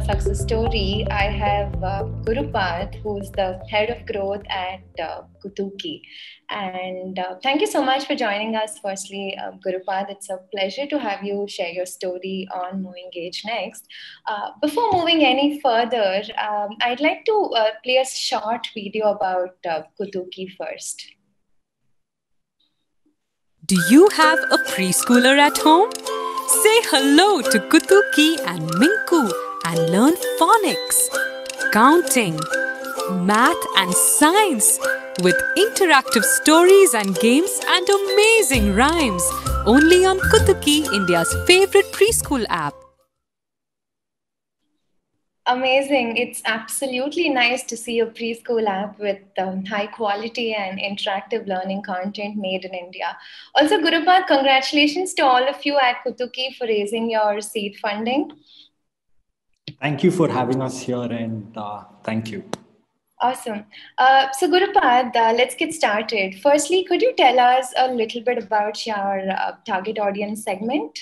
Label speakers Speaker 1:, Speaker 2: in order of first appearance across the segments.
Speaker 1: success story, I have Gurupad, who's the head of growth at Kutuki. And thank you so much for joining us. Firstly, Gurupad, it's a pleasure to have you share your story on MoEngage next. Before moving any further, I'd like to play a short video about Kutuki first.
Speaker 2: Do you have a preschooler at home? Say hello to Kutuki and Minku and learn phonics, counting, math and science with interactive stories and games and amazing rhymes only on Kutuki, India's favorite preschool app.
Speaker 1: Amazing. It's absolutely nice to see a preschool app with high quality and interactive learning content made in India. Also, Gurupad, congratulations to all of you at Kutuki for raising your seed funding.
Speaker 3: Thank you for having us here, and thank you.
Speaker 1: Awesome. So Gurupad, let's get started. Firstly, could you tell us a little bit about your target audience segment?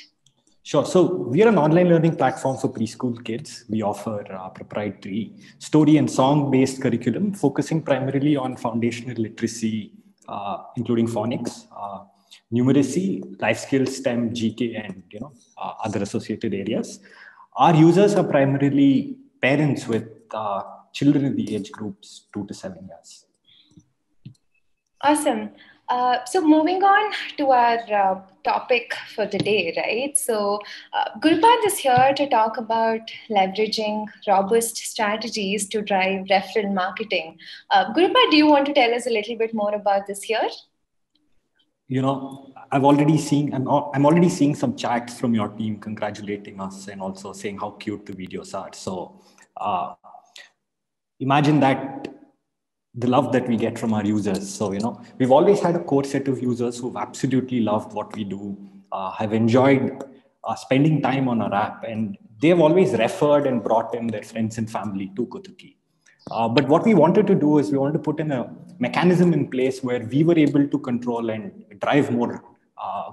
Speaker 3: Sure. So we are an online learning platform for preschool kids. We offer proprietary story and song-based curriculum, focusing primarily on foundational literacy, including phonics, numeracy, life skills, STEM, GK, and other associated areas. Our users are primarily parents with children in the age groups 2 to 7 years.
Speaker 1: Awesome. So moving on to our topic for today, right? So Gurupad is here to talk about leveraging robust strategies to drive referral marketing. Gurupad, do you want to tell us a little bit more about this here?
Speaker 3: I'm already seeing some chats from your team congratulating us and also saying how cute the videos are. So imagine that. The love that we get from our users. So, we've always had a core set of users who've absolutely loved what we do, have enjoyed spending time on our app, and they've always referred and brought in their friends and family to Kutuki. But what we wanted to do is we wanted to put in a mechanism in place where we were able to control and drive more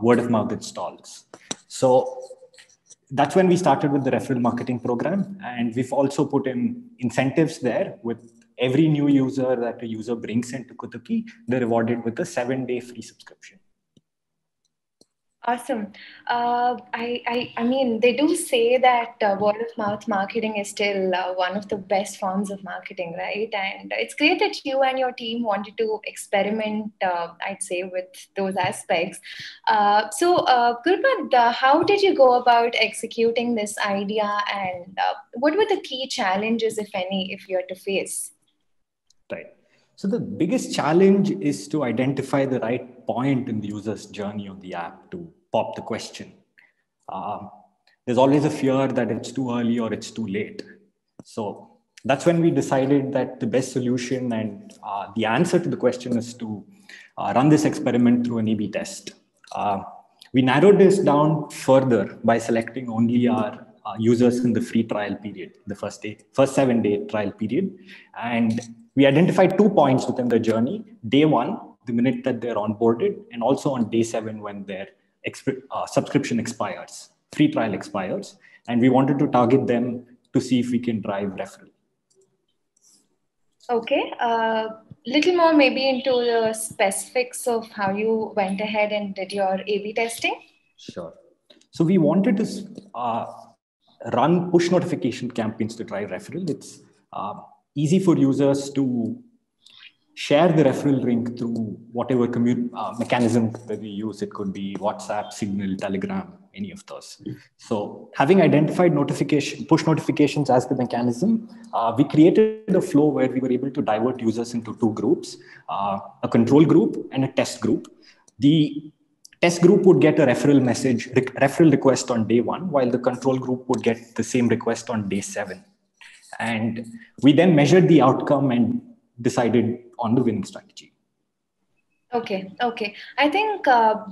Speaker 3: word of mouth installs. So that's when we started with the referral marketing program. And we've also put in incentives there with every new user that a user brings into Kutuki, they're rewarded with a 7-day free subscription.
Speaker 1: Awesome. I mean, they do say that word of mouth marketing is still one of the best forms of marketing, right? And it's great that you and your team wanted to experiment, I'd say, with those aspects. So, Gurupad, how did you go about executing this idea, and what were the key challenges, if any, if you had to face?
Speaker 3: Right. So the biggest challenge is to identify the right point in the user's journey of the app to pop the question. There's always a fear that it's too early or it's too late. So that's when we decided that the best solution and the answer to the question is to run this experiment through an A/B test. We narrowed this down further by selecting only our users in the free trial period, the first 7-day trial period. And we identified 2 points within the journey: day 1, the minute that they're onboarded, and also on day 7 when their subscription expires, free trial expires. And we wanted to target them to see if we can drive referral.
Speaker 1: Okay. Little more maybe into the specifics of how you went ahead and did your A/B testing.
Speaker 3: Sure. So we wanted to run push notification campaigns to drive referral. It's easy for users to share the referral link through whatever mechanism that we use. It could be WhatsApp, Signal, Telegram, any of those. So having identified push notifications as the mechanism, we created a flow where we were able to divert users into 2 groups, a control group and a test group. The test group would get a referral request on day 1, while the control group would get the same request on day 7. And we then measured the outcome and decided on the winning strategy.
Speaker 1: Okay. I think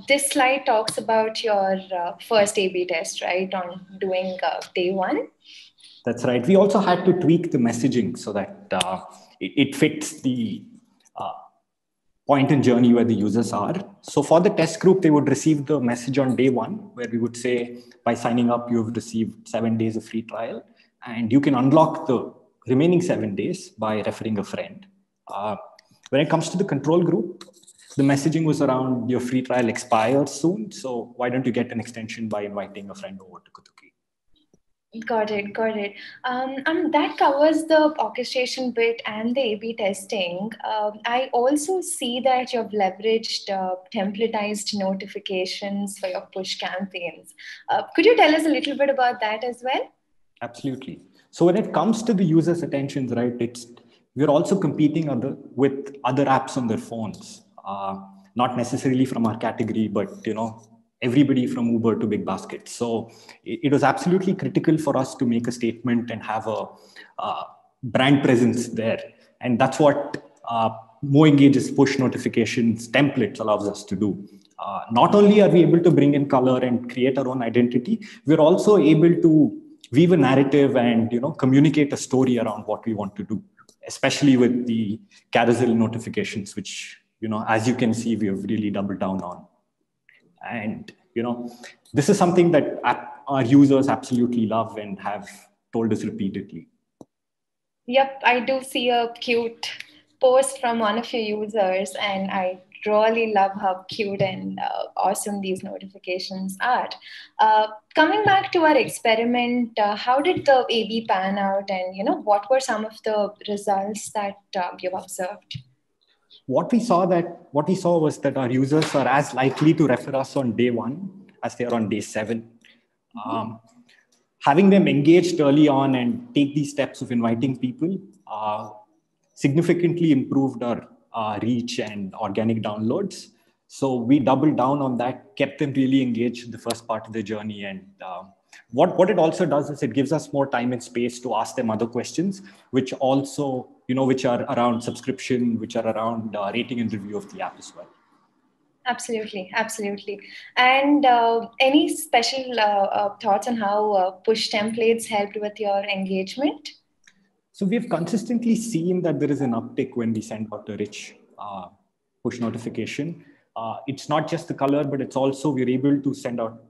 Speaker 1: this slide talks about your first A/B test, right, on doing day 1.
Speaker 3: That's right. We also had to tweak the messaging so that it fits the point in journey where the users are. So for the test group, they would receive the message on day 1, where we would say, by signing up, you've received 7 days of free trial. And you can unlock the remaining 7 days by referring a friend. When it comes to the control group, the messaging was around your free trial expires soon. So why don't you get an extension by inviting a friend over to Kutuki?
Speaker 1: Got it, got it. That covers the orchestration bit and the A/B testing. I also see that you've leveraged templatized notifications for your push campaigns. Could you tell us a little bit about that as well?
Speaker 3: Absolutely. So when it comes to the user's attentions, right, we're also competing with other apps on their phones, not necessarily from our category, but everybody from Uber to Big Basket. So it was absolutely critical for us to make a statement and have a brand presence there, and that's what MoEngage's push notifications templates allows us to do. Not only are we able to bring in color and create our own identity, we're also able to weave a narrative and communicate a story around what we want to do, especially with the carousel notifications, which as you can see, we have really doubled down on. And this is something that our users absolutely love and have told us repeatedly.
Speaker 1: Yep, I do see a cute post from one of your users, and I really love how cute and awesome these notifications are. Coming back to our experiment, how did the A/B pan out, and what were some of the results that you've observed?
Speaker 3: What we saw was that our users are as likely to refer us on day 1 as they are on day 7. Having them engaged early on and take these steps of inviting people significantly improved our reach and organic downloads. So we doubled down on that, kept them really engaged in the first part of the journey. And what it also does is it gives us more time and space to ask them other questions, which also, which are around subscription, which are around rating and review of the app as well.
Speaker 1: Absolutely, absolutely. And any special thoughts on how push templates helped with your engagement?
Speaker 3: So we've consistently seen that there is an uptick when we send out a rich push notification. It's not just the color, but it's also we're able to send out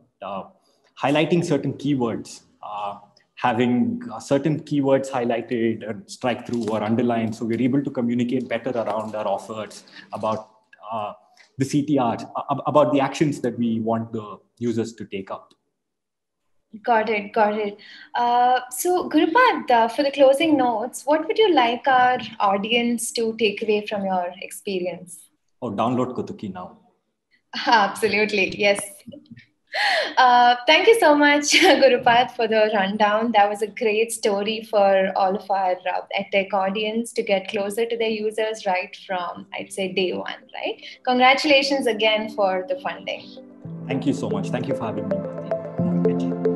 Speaker 3: highlighting certain keywords, having certain keywords highlighted or strike through or underlined. So we're able to communicate better around our offers, about the CTR, about the actions that we want the users to take up.
Speaker 1: Got it, got it. So Gurupad, for the closing notes, what would you like our audience to take away from your experience?
Speaker 3: Oh, download Kutuki now.
Speaker 1: Absolutely, yes. Thank you so much, Gurupad, for the rundown. That was a great story for all of our EdTech audience to get closer to their users right from, I'd say, day 1, right? Congratulations again for the funding.
Speaker 3: Thank you so much. Thank you for having me, Bhati.